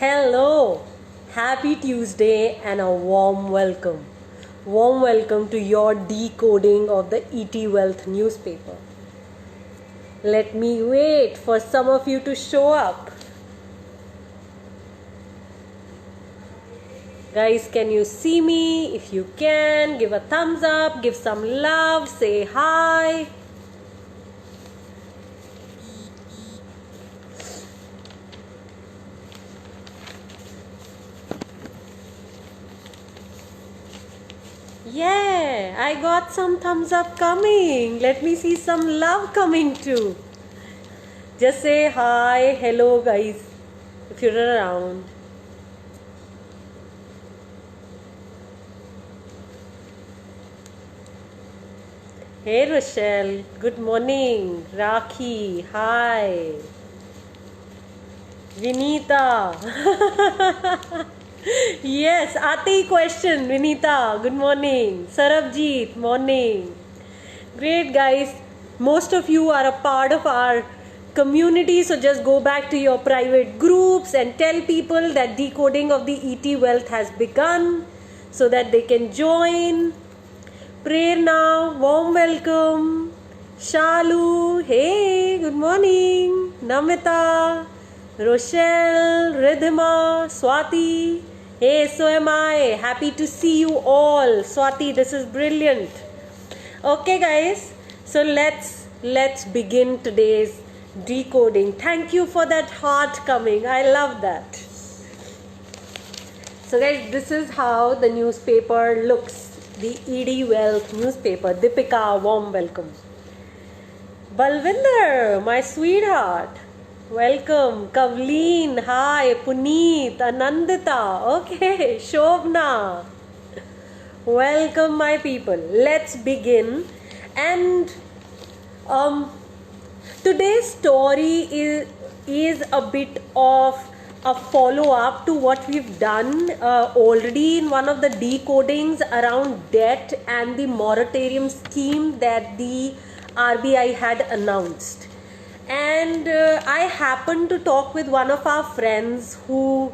Hello, happy Tuesday and a warm welcome. Warm welcome to your decoding of the ET Wealth newspaper. Let me wait for some of you to show up. Guys, can you see me? If you can, give a thumbs up, give some love, say hi. Yeah, I got some thumbs up coming. Let me see some love coming too. Just say hi, hello guys, if you're around. Hey Rochelle, good morning. Rakhi, hi. Vinita. Yes, Ati question. Vinita, good morning. Sarabjeet, morning. Great guys. Most of you are a part of our community, so just go back to your private groups and tell people that decoding of the ET Wealth has begun so that they can join. Prerna, warm welcome. Shalu, hey, good morning. Namita, Rochelle, Ridhima, Swati, hey, so am I. Happy to see you all. Swati, this is brilliant. Okay, guys, so let's begin today's decoding. Thank you for that heart coming. I love that. So, guys, this is how the newspaper looks. The ED Wealth newspaper. Deepika, warm welcome. Balvinder, my sweetheart, welcome. Kavleen, hi. Puneet, Anandita, okay. Shobna, welcome, my people. Let's begin. And today's story is a bit of a follow-up to what we've done already in one of the decodings around debt and the moratorium scheme that the RBI had announced. And I happened to talk with one of our friends who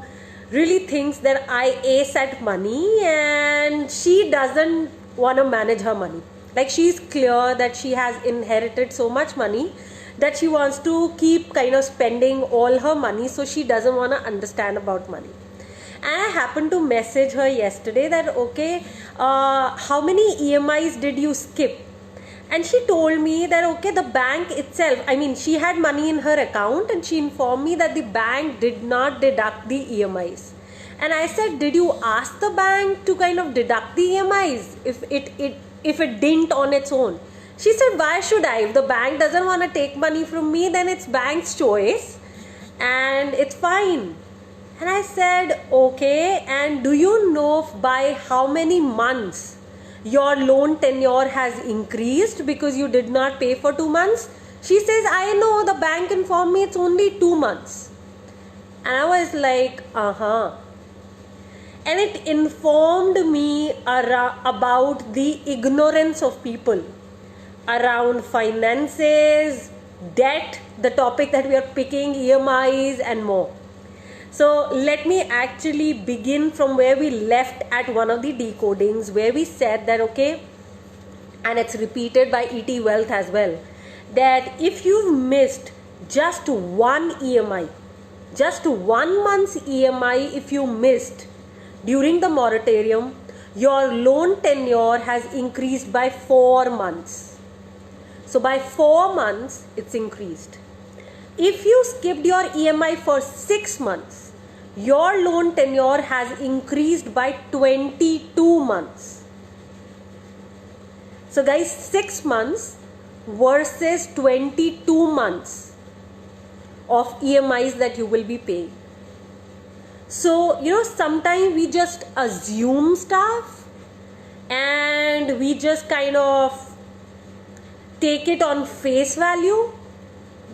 really thinks that I ace at money and she doesn't want to manage her money. Like, she's clear that she has inherited so much money that she wants to keep kind of spending all her money, so she doesn't want to understand about money. And I happened to message her yesterday that, okay, how many EMIs did you skip? And she told me that, okay, the bank itself, I mean, she had money in her account and she informed me that the bank did not deduct the EMIs. And I said, did you ask the bank to kind of deduct the EMIs if it didn't on its own? She said, why should I? If the bank doesn't want to take money from me, then it's bank's choice and it's fine. And I said, okay, and do you know by how many months your loan tenure has increased because you did not pay for 2 months? She says, I know, the bank informed me it's only 2 months. And I was like, And it informed me about the ignorance of people around finances, debt, the topic that we are picking, EMIs and more. So let me actually begin from where we left at one of the decodings, where we said that, okay, and it's repeated by ET Wealth as well, that if you've missed just one EMI, just 1 month's EMI, if you missed during the moratorium, your loan tenure has increased by 4 months. So by 4 months, it's increased. If you skipped your EMI for 6 months, your loan tenure has increased by 22 months. So guys, 6 months versus 22 months of EMIs that you will be paying. So, sometimes we just assume stuff and we just kind of take it on face value.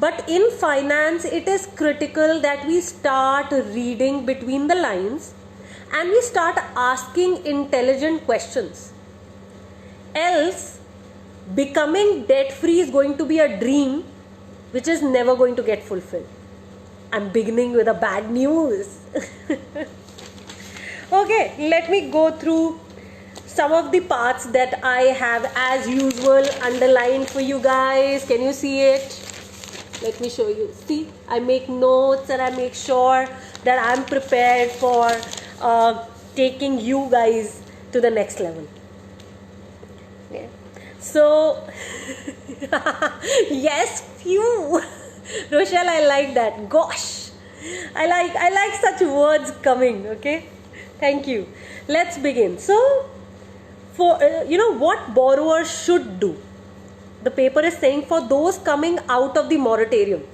But in finance, it is critical that we start reading between the lines and we start asking intelligent questions. Else, becoming debt free is going to be a dream which is never going to get fulfilled. I'm beginning with a bad news. Okay, let me go through some of the parts that I have as usual underlined for you guys. Can you see it? Let me show you. See, I make notes and I make sure that I'm prepared for taking you guys to the next level. Okay. So, yes, phew. Rochelle, I like that. Gosh, I like such words coming. Okay, thank you. Let's begin. So, for what borrowers should do. The paper is saying for those coming out of the moratorium,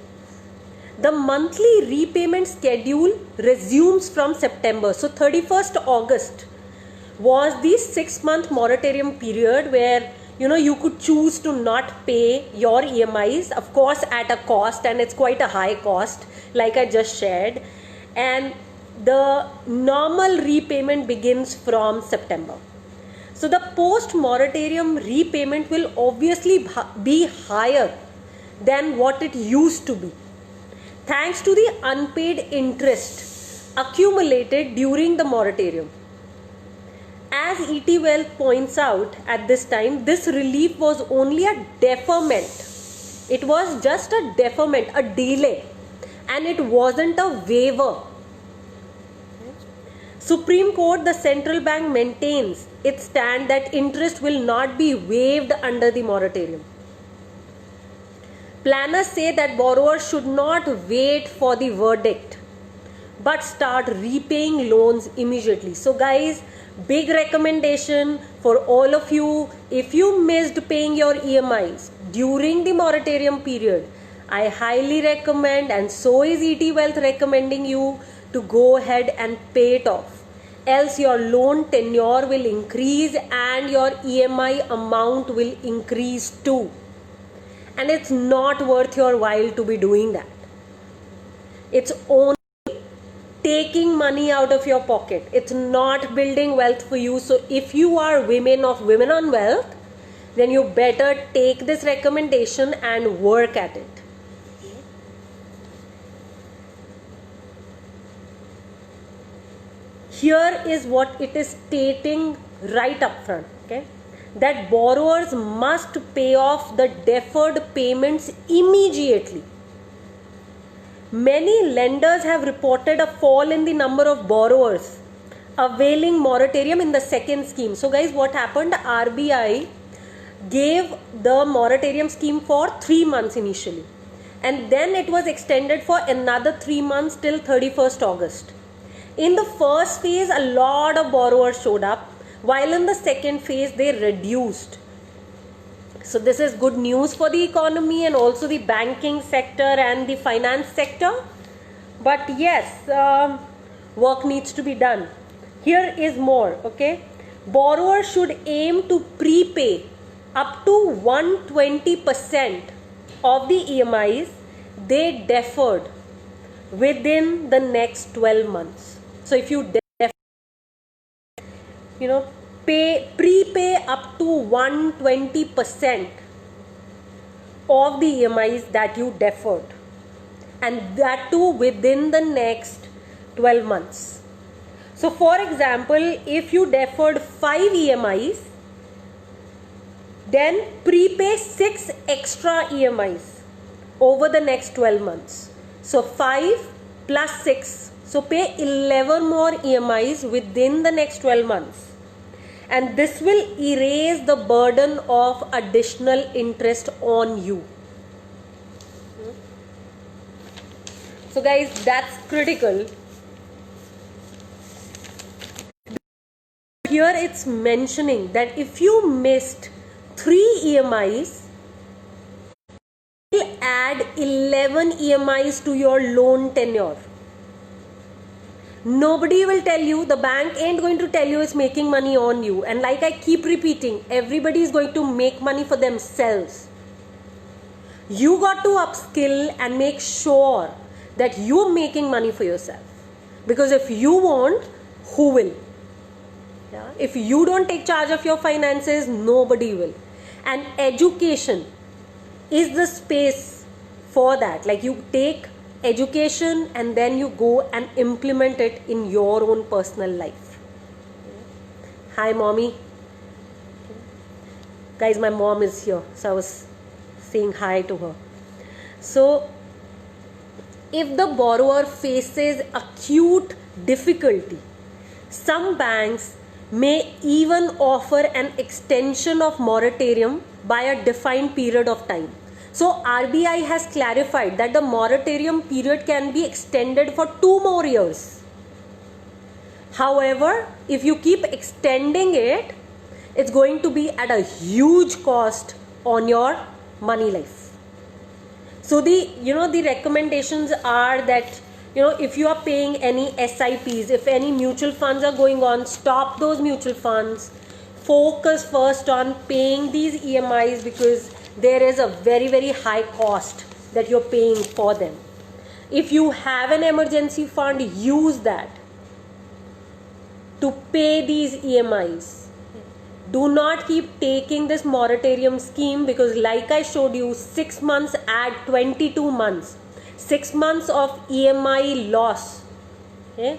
the monthly repayment schedule resumes from September. So 31st August was the 6-month moratorium period where you could choose to not pay your EMIs, of course at a cost, and it's quite a high cost like I just shared, and the normal repayment begins from September. So the post-moratorium repayment will obviously be higher than what it used to be, thanks to the unpaid interest accumulated during the moratorium. As E.T. Wealth points out at this time, this relief was only a deferment. It was just a deferment, a delay, and it wasn't a waiver. Supreme Court, the central bank maintains its stand that interest will not be waived under the moratorium. Planners say that borrowers should not wait for the verdict but start repaying loans immediately. So guys, big recommendation for all of you, if you missed paying your EMIs during the moratorium period, I highly recommend, and so is ET Wealth recommending you to go ahead and pay it off. Else your loan tenure will increase and your EMI amount will increase too. And it's not worth your while to be doing that. It's only taking money out of your pocket. It's not building wealth for you. So if you are women of Women on Wealth, then you better take this recommendation and work at it. Here is what it is stating right up front, okay? That borrowers must pay off the deferred payments immediately. Many lenders have reported a fall in the number of borrowers availing moratorium in the second scheme. So guys, what happened? RBI gave the moratorium scheme for 3 months initially, and then it was extended for another 3 months till 31st August. In the first phase, a lot of borrowers showed up, while in the second phase, they reduced. So this is good news for the economy and also the banking sector and the finance sector. But yes, work needs to be done. Here is more, okay? Borrowers should aim to prepay up to 120% of the EMIs they deferred within the next 12 months. So if you prepay up to 120% of the EMIs that you deferred, and that too within the next 12 months. So for example, if you deferred 5 EMIs, then prepay 6 extra EMIs over the next 12 months. So 5 plus 6. So pay 11 more EMIs within the next 12 months. And this will erase the burden of additional interest on you. So guys, that's critical. Here it's mentioning that if you missed 3 EMIs, you'll add 11 EMIs to your loan tenure. Nobody will tell you, the bank ain't going to tell you it's making money on you. And like I keep repeating, everybody is going to make money for themselves. You got to upskill and make sure that you're making money for yourself. Because if you won't, who will? Yeah? If you don't take charge of your finances, nobody will. And education is the space for that. Like you take education, and then you go and implement it in your own personal life. Hi mommy. Guys, my mom is here, so I was saying hi to her. So if the borrower faces acute difficulty, some banks may even offer an extension of moratorium by a defined period of time. So RBI has clarified that the moratorium period can be extended for 2 more years. However, if you keep extending it, it's going to be at a huge cost on your money life. So the recommendations are that, if you are paying any SIPs, if any mutual funds are going on, stop those mutual funds. Focus first on paying these EMIs, because there is a very, very high cost that you're paying for them. If you have an emergency fund, use that to pay these EMIs. Do not keep taking this moratorium scheme, because like I showed you, 6 months add 22 months. 6 months of EMI loss,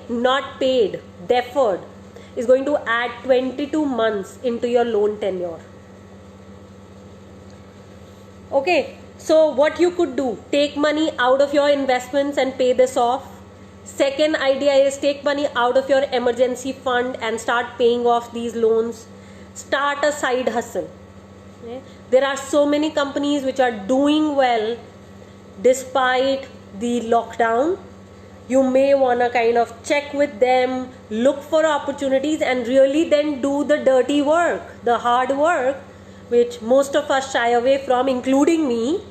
not paid, deferred, is going to add 22 months into your loan tenure. Okay, so what you could do, take money out of your investments and pay this off. Second idea is take money out of your emergency fund and start paying off these loans. Start a side hustle. There are so many companies which are doing well despite the lockdown. You may want to kind of check with them, look for opportunities, and really then do the dirty work, the hard work, which most of us shy away from, including me.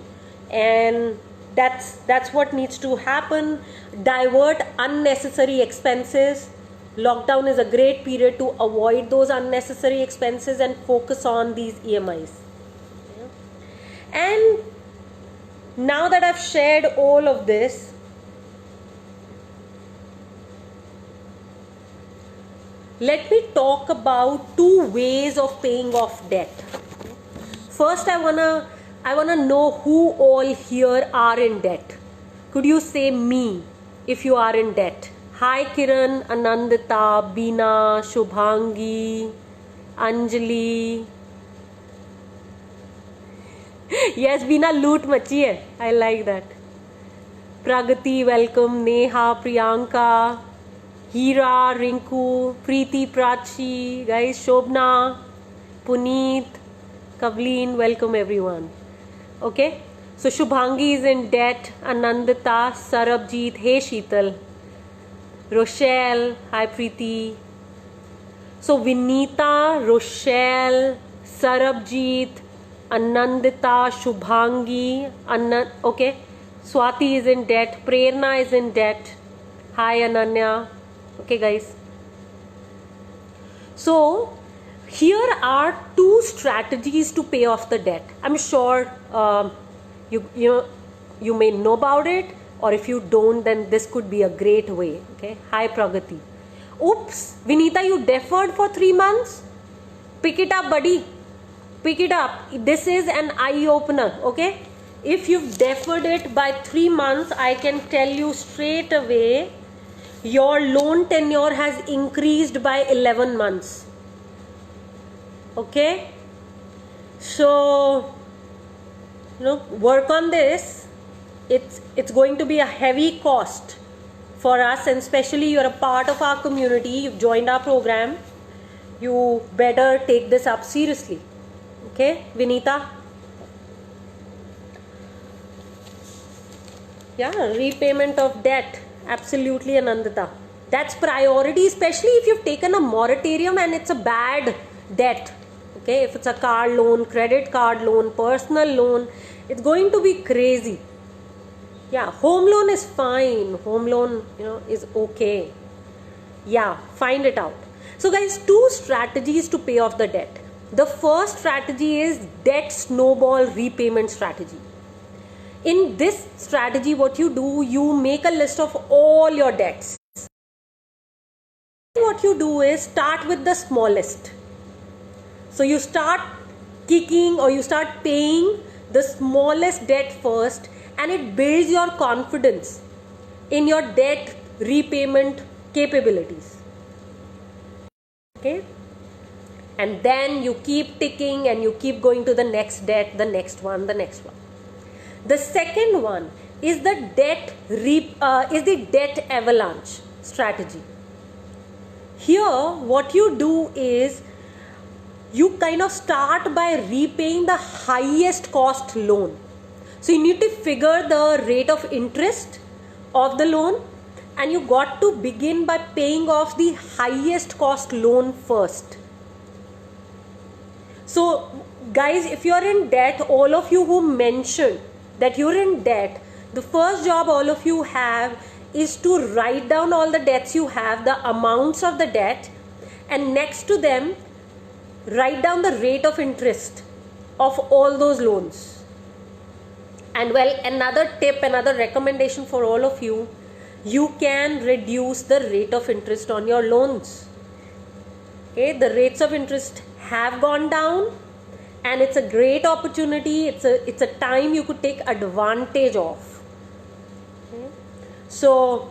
And that's what needs to happen. Divert unnecessary expenses. Lockdown is a great period to avoid those unnecessary expenses and focus on these EMIs. And now that I've shared all of this, let me talk about 2 ways of paying off debt. First, I wanna know who all here are in debt. Could you say me if you are in debt? Hi Kiran, Anandita, Beena, Shubhangi, Anjali. Yes, Beena, loot machi hai. I like that. Pragati, welcome. Neha, Priyanka, Hira, Rinku, Preeti, Prachi, guys, Shobna, Puneet, Kavleen, welcome everyone. Okay, so Shubhangi is in debt, Anandita, Sarabjeet, hey Sheetal, Rochelle, hi Preeti. So Vinita, Rochelle, Sarabjeet, Anandita, Shubhangi, okay. Swati is in debt, Prerna is in debt. Hi Ananya. Okay guys. So here are 2 strategies to pay off the debt. I'm sure you may know about it, or if you don't, then this could be a great way. Okay. Hi Pragati. Oops, Vinita, you deferred for 3 months? Pick it up, buddy. Pick it up. This is an eye opener. Okay. If you've deferred it by 3 months, I can tell you straight away, your loan tenure has increased by 11 months. Okay. So, work on this. It's going to be a heavy cost for us, and especially you're a part of our community, you've joined our program, you better take this up seriously. Okay, Vinita? Yeah, repayment of debt, absolutely, Anandita. That's priority, especially if you've taken a moratorium and it's a bad debt. Okay, if it's a car loan, credit card loan, personal loan, it's going to be crazy. Yeah, home loan is fine. Home loan, is okay. Yeah, find it out. So guys, 2 strategies to pay off the debt. The first strategy is debt snowball repayment strategy. In this strategy, what you do, you make a list of all your debts. What you do is start with the smallest. So you start kicking, or you start paying the smallest debt first, and it builds your confidence in your debt repayment capabilities. Okay, and then you keep ticking and you keep going to the next debt, the next one, the next one. The second one is the debt avalanche strategy. Here what you do is you kind of start by repaying the highest cost loan. So you need to figure the rate of interest of the loan, and you got to begin by paying off the highest cost loan first. So guys, if you're in debt, all of you who mentioned that you're in debt, the first job all of you have is to write down all the debts you have, the amounts of the debt, and next to them write down the rate of interest of all those loans. And well, another tip, another recommendation for all of you, you can reduce the rate of interest on your loans. Okay, the rates of interest have gone down, and it's a great opportunity. It's a time you could take advantage of. So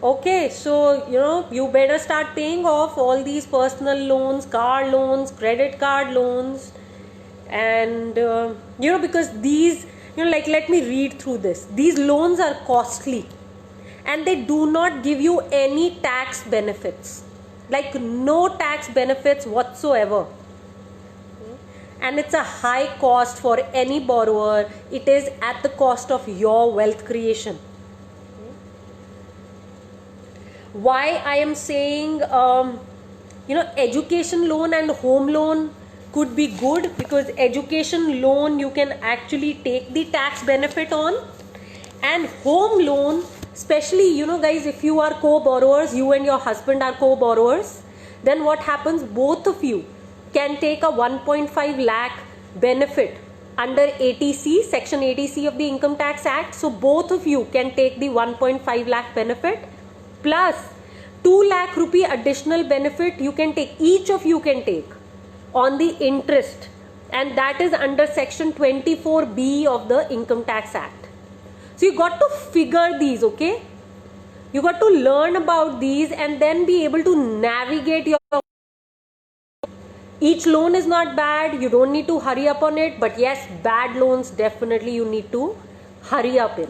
you better start paying off all these personal loans, car loans, credit card loans, and because these, let me read through this. These loans are costly and they do not give you any tax benefits, like no tax benefits whatsoever. And it's a high cost for any borrower. It is at the cost of your wealth creation. Why I am saying education loan and home loan could be good, because education loan you can actually take the tax benefit on, and home loan, especially guys, if you are co-borrowers, you and your husband are co-borrowers, then what happens, both of you can take a 1.5 lakh benefit under ATC, section ATC of the Income Tax Act. So both of you can take the 1.5 lakh benefit plus 2 lakh rupee additional benefit you can take, each of you can take on the interest, and that is under section 24B of the Income Tax Act. So you got to figure these, okay? You got to learn about these and then be able to navigate your. Each loan is not bad, you don't need to hurry up on it, but yes, bad loans definitely you need to hurry up in.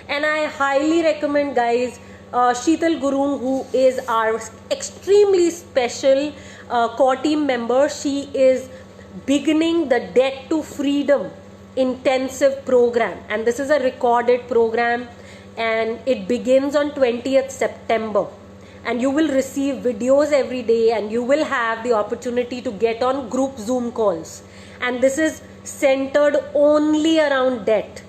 And I highly recommend, guys, Sheetal Gurung, who is our extremely special core team member. She is beginning the Debt to Freedom intensive program, and this is a recorded program, and it begins on 20th September. And you will receive videos every day, and you will have the opportunity to get on group Zoom calls. And this is centered only around debt.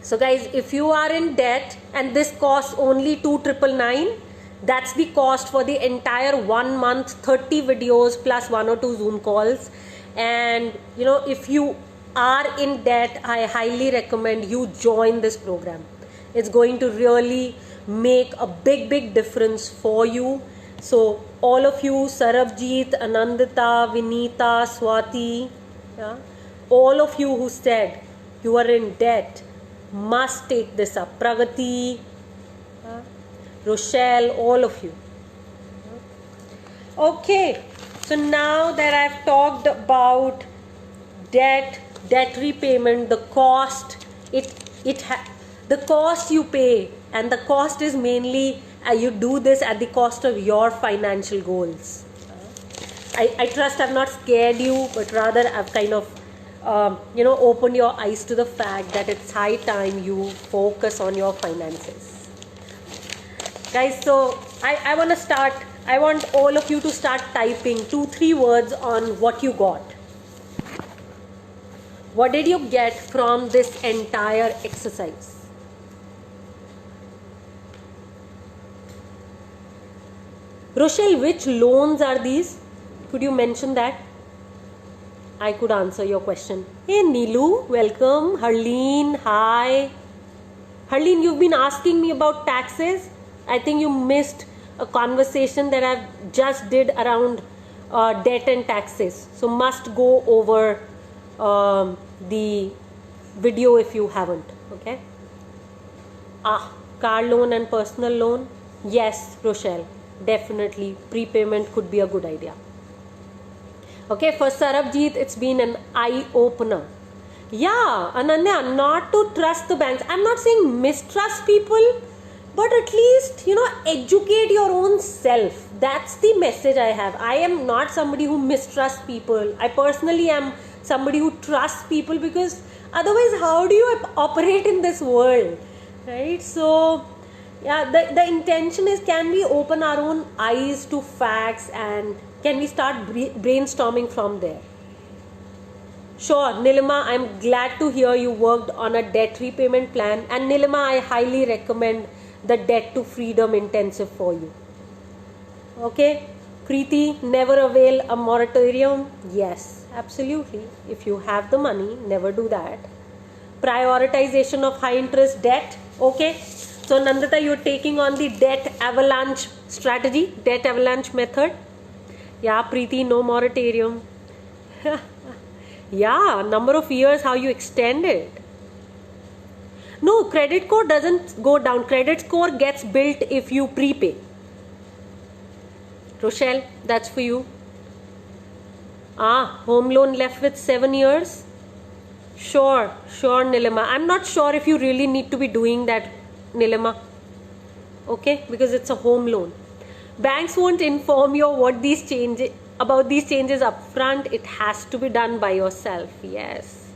So guys, if you are in debt and this costs only 2,999, that's the cost for the entire 1 month, 30 videos plus 1 or 2 Zoom calls. And if you are in debt, I highly recommend you join this program. It's going to really make a big difference for you. So all of you, Sarabjeet, Anandita, Vinita, Swati, all of you who said you are in debt must take this up. Pragati, Rochelle, all of you. Okay, so now that I've talked about debt repayment, the cost, the cost you pay, and the cost is mainly you do this at the cost of your financial goals. I trust I've not scared you, but rather I've kind of opened your eyes to the fact that it's high time you focus on your finances. Guys, so I want all of you to start typing 2-3 words on what you got. What did you get from this entire exercise? Rochelle, which loans are these? Could you mention that? I could answer your question. Hey Neelu, welcome. Harleen, hi. Harleen, you've been asking me about taxes. I think you missed a conversation that I've just did around debt and taxes. So must go over the video if you haven't. Okay. car loan and personal loan, yes, Rochelle, definitely prepayment could be a good idea. Okay, for Sarabjeet, it's been an eye opener. Yeah, Ananya, not to trust the banks. I'm not saying mistrust people, but at least, educate your own self. That's the message I have. I am not somebody who mistrusts people. I personally am somebody who trusts people, because otherwise, how do you operate in this world? Right? So, yeah, the intention is, can we open our own eyes to facts, and can we start brainstorming from there? Sure, Nilima, I'm glad to hear you worked on a debt repayment plan. And Nilima, I highly recommend the Debt to Freedom Intensive for you. Okay, Preeti, never avail a moratorium? Yes, absolutely. If you have the money, never do that. Prioritization of high interest debt. Okay, so Nandita, you're taking on the debt avalanche strategy, debt avalanche method. Yeah, Preeti, no moratorium. Yeah, number of years, how you extend it. No, credit score doesn't go down. Credit score gets built if you prepay. Rochelle, that's for you. Home loan left with 7 years. Sure, Nilima. I'm not sure if you really need to be doing that, Nilima. Okay, because it's a home loan. Banks won't inform you about these changes upfront. It has to be done by yourself. Yes,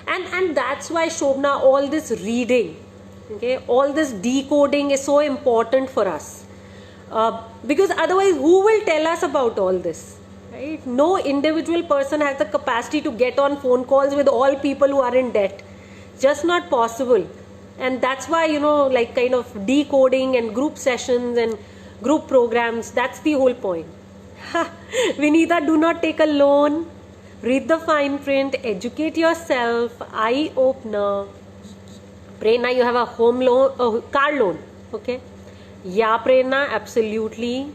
and that's why, Shobna, all this reading, okay, all this decoding is so important for us, because otherwise, who will tell us about all this? Right? No individual person has the capacity to get on phone calls with all people who are in debt. Just not possible. And that's why, like kind of decoding and group sessions and group programs, that's the whole point. Vinita, do not take a loan. Read the fine print, educate yourself, eye opener. Prerna, you have a home loan, car loan. Okay. Yeah, Prerna, absolutely.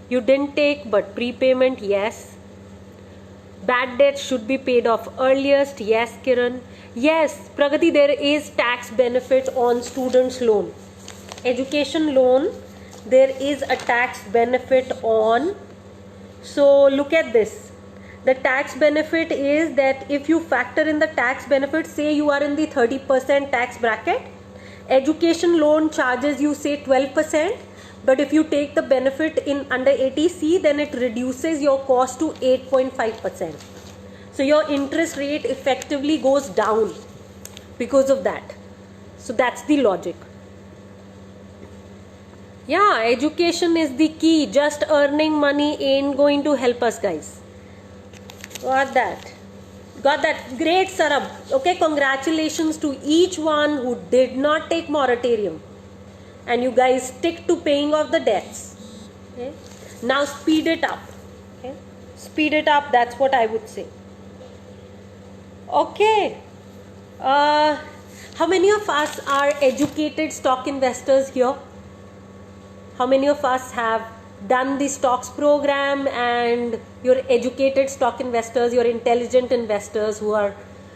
You didn't take, but prepayment, yes. Bad debt should be paid off earliest. Yes, Kiran. Yes, Pragati, there is tax benefit on students' loan. Education loan, there is a tax benefit on. So look at this. The tax benefit is that if you factor in the tax benefit, say you are in the 30% tax bracket, education loan charges you say 12%, but if you take the benefit in under 80C, then it reduces your cost to 8.5%. So your interest rate effectively goes down because of that. So that's the logic. Yeah, education is the key. Just earning money ain't going to help us, guys. Got that. Great, Sarab. Okay, congratulations to each one who did not take moratorium. And you guys stick to paying off the debts. Okay. Now speed it up. Okay. Speed it up, that's what I would say. Okay. How many of us are educated stock investors here? How many of us have done the stocks program, and you're educated stock investors, you're intelligent investors who are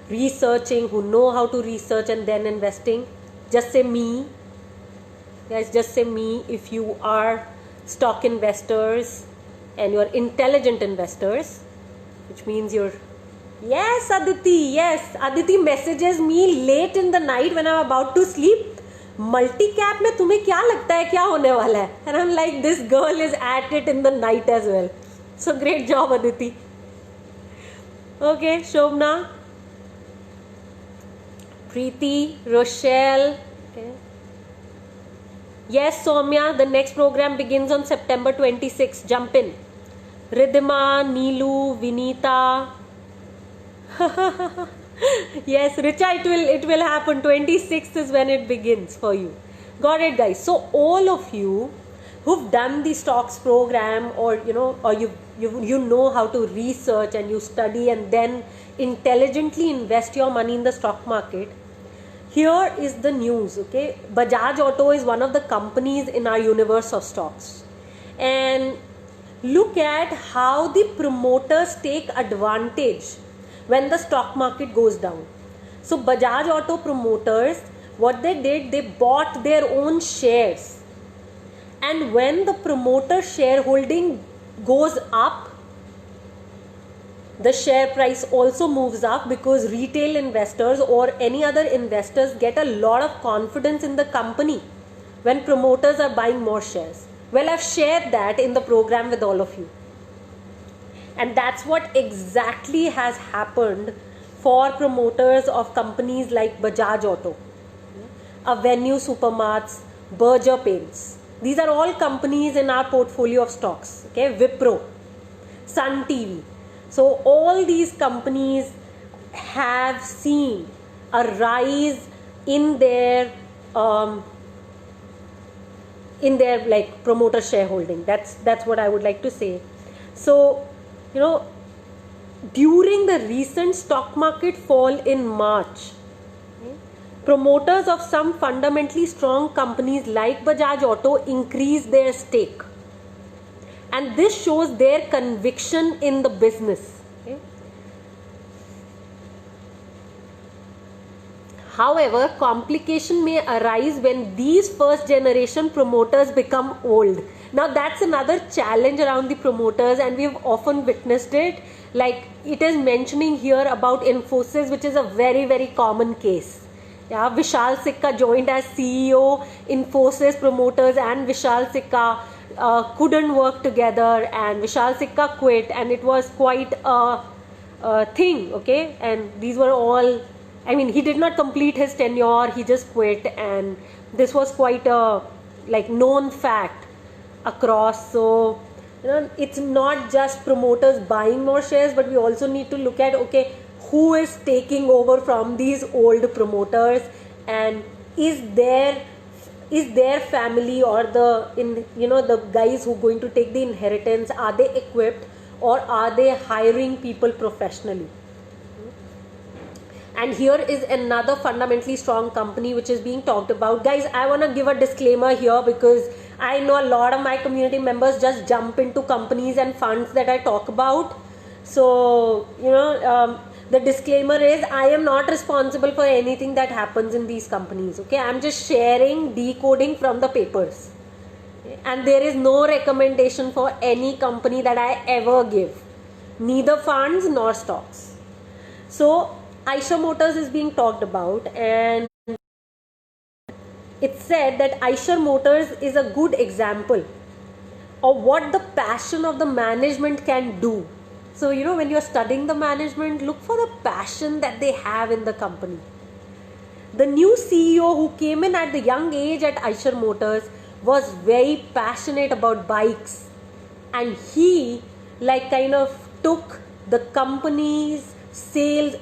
researching, who know how to research and then investing? Just say me. Guys, just say me if you are stock investors and you're intelligent investors, which means you're... Yes, Aditi, yes. Aditi messages me late in the night when I'm about to sleep. Multi-cap में तुम्हें क्या लगता है क्या होने वाला है? And I'm like, this girl is at it in the night as well. So great job, Aditi. Okay, Shobna, Preeti, Rochelle. Okay. Yes, Soumya, the next program begins on September 26. Jump in. Ridhima, Neelu, Vinita. Yes, Richa, it will happen. 26th is when it begins for you. Got it, guys. So all of you who've done the stocks program, or you know how to research and you study and then intelligently invest your money in the stock market, here is the news. Okay, Bajaj Auto is one of the companies in our universe of stocks, and look at how the promoters take advantage when the stock market goes down. So Bajaj Auto promoters what they did, they bought their own shares. And when the promoter shareholding goes up, the share price also moves up, because retail investors or any other investors get a lot of confidence in the company when promoters are buying more shares. Well, I've shared that in the program with all of you. And that's what exactly has happened for promoters of companies like Bajaj Auto, Avenue Supermarts, Berger Paints. These are all companies in our portfolio of stocks. Okay, Wipro, Sun TV. So all these companies have seen a rise in their like promoter shareholding. That's what I would like to say. So, during the recent stock market fall in March, promoters of some fundamentally strong companies like Bajaj Auto increased their stake. And this shows their conviction in the business. However, complication may arise when these first generation promoters become old. Now that's another challenge around the promoters, and we've often witnessed it. Like it is mentioning here about Infosys, which is a very, very common case. Yeah, Vishal Sikka joined as CEO. Infosys promoters and Vishal Sikka couldn't work together, and Vishal Sikka quit, and it was quite a thing. Okay, and these were all, I mean, he did not complete his tenure, he just quit, and this was quite a like known fact across. So it's not just promoters buying more shares, but we also need to look at, okay, who is taking over from these old promoters, and is their family or the guys who are going to take the inheritance, are they equipped, or are they hiring people professionally? And here is another fundamentally strong company which is being talked about. Guys, I want to give a disclaimer here, because I know a lot of my community members just jump into companies and funds that I talk about. So, the disclaimer is I am not responsible for anything that happens in these companies. Okay, I'm just sharing, decoding from the papers. And there is no recommendation for any company that I ever give, neither funds nor stocks. So, Eicher Motors is being talked about, and it's said that Eicher Motors is a good example of what the passion of the management can do. So, when you're studying the management, look for the passion that they have in the company. The new CEO who came in at the young age at Eicher Motors was very passionate about bikes, and he kind of took the company's sales,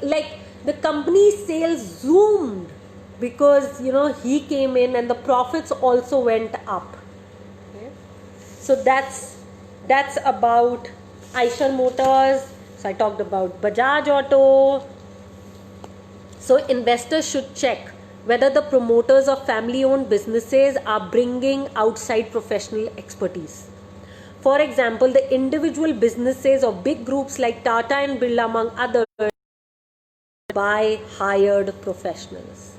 the company's sales zoomed, because he came in, and the profits also went up. Okay. So that's about Eicher Motors. So I talked about Bajaj Auto. So investors should check whether the promoters of family-owned businesses are bringing outside professional expertise. For example, the individual businesses of big groups like Tata and Birla, among others, by hired professionals.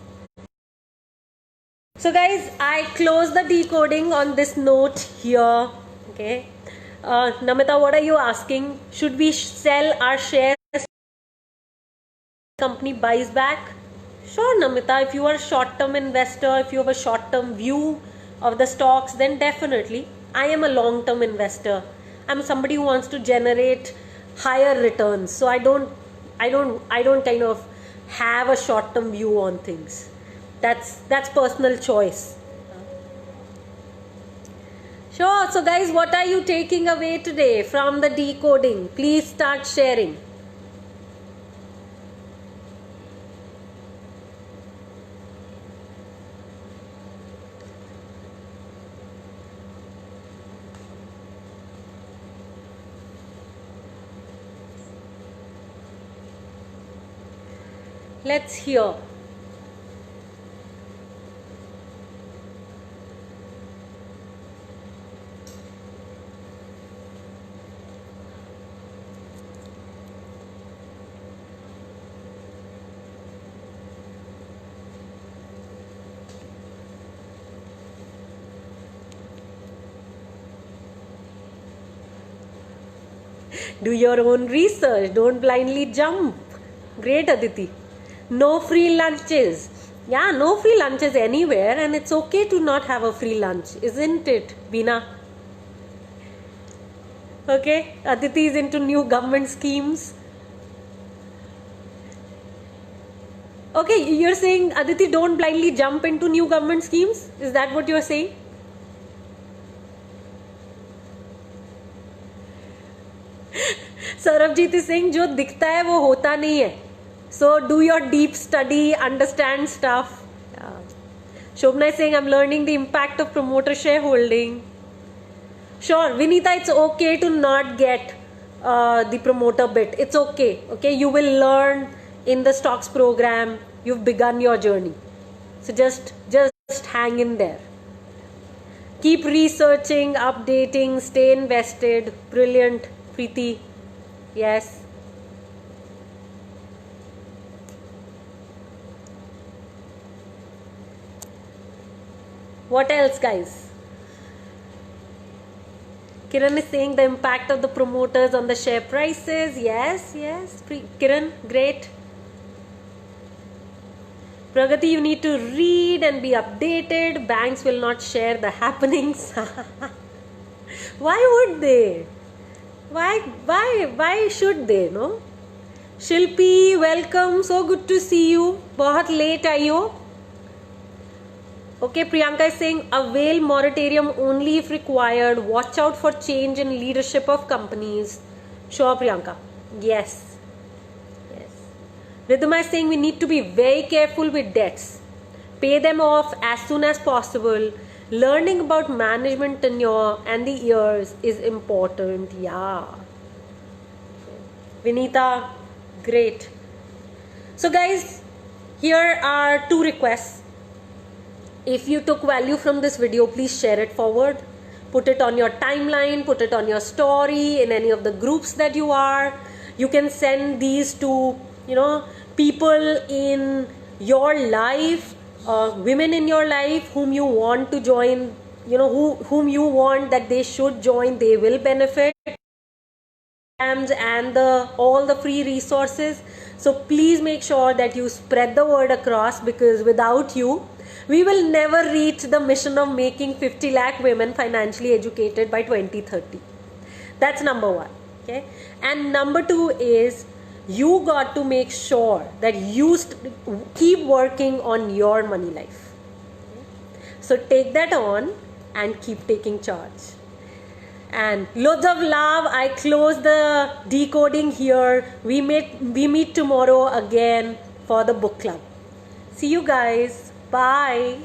So guys, I close the decoding on this note here. Okay, Namita, what are you asking? Should we sell our shares? Company buys back? Sure, Namita. If you are a short-term investor, if you have a short-term view of the stocks, then definitely. I am a long-term investor. I'm somebody who wants to generate higher returns. So I don't kind of have a short-term view on things. That's personal choice. Sure. So guys, what are you taking away today from the decoding? Please start sharing. Let's hear. Do your own research. Don't blindly jump. Great, Aditi. No free lunches. Yeah, no free lunches anywhere, and it's okay to not have a free lunch, isn't it, Veena? Okay, Aditi is into new government schemes. Okay, you're saying, Aditi, don't blindly jump into new government schemes? Is that what you're saying? Sarabjit is saying, जो दिखता है वो होता नहीं है. So do your deep study, understand stuff. Yeah. Shobna is saying, I'm learning the impact of promoter shareholding. Sure, Vinita, it's okay to not get the promoter bit. It's okay. Okay, you will learn in the stocks program. You've begun your journey. So just hang in there. Keep researching, updating, stay invested. Brilliant, Preeti. Yes. What else, guys? Kiran is saying the impact of the promoters on the share prices. Yes. Kiran, great. Pragati, you need to read and be updated. Banks will not share the happenings. Why would they? Why should they, no? Shilpi, welcome. So good to see you. बहुत late आई हो. Okay, Priyanka is saying avail moratorium only if required. Watch out for change in leadership of companies. Sure, Priyanka. Yes. Ridhima is saying we need to be very careful with debts. Pay them off as soon as possible. Learning about management tenure and the years is important. Yeah. Vinita, great. So guys, here are 2 requests. If you took value from this video, please share it forward. Put it on your timeline, put it on your story, in any of the groups that you are. You can send these to, people in your life, women in your life whom you want to join, whom you want that they should join, they will benefit and all the free resources. So please make sure that you spread the word across, because without you, we will never reach the mission of making 50 lakh women financially educated by 2030. That's number 1. Okay. And number 2 is you got to make sure that you keep working on your money life. Okay. So take that on and keep taking charge. And loads of love. I close the decoding here. We meet tomorrow again for the book club. See you guys. Bye.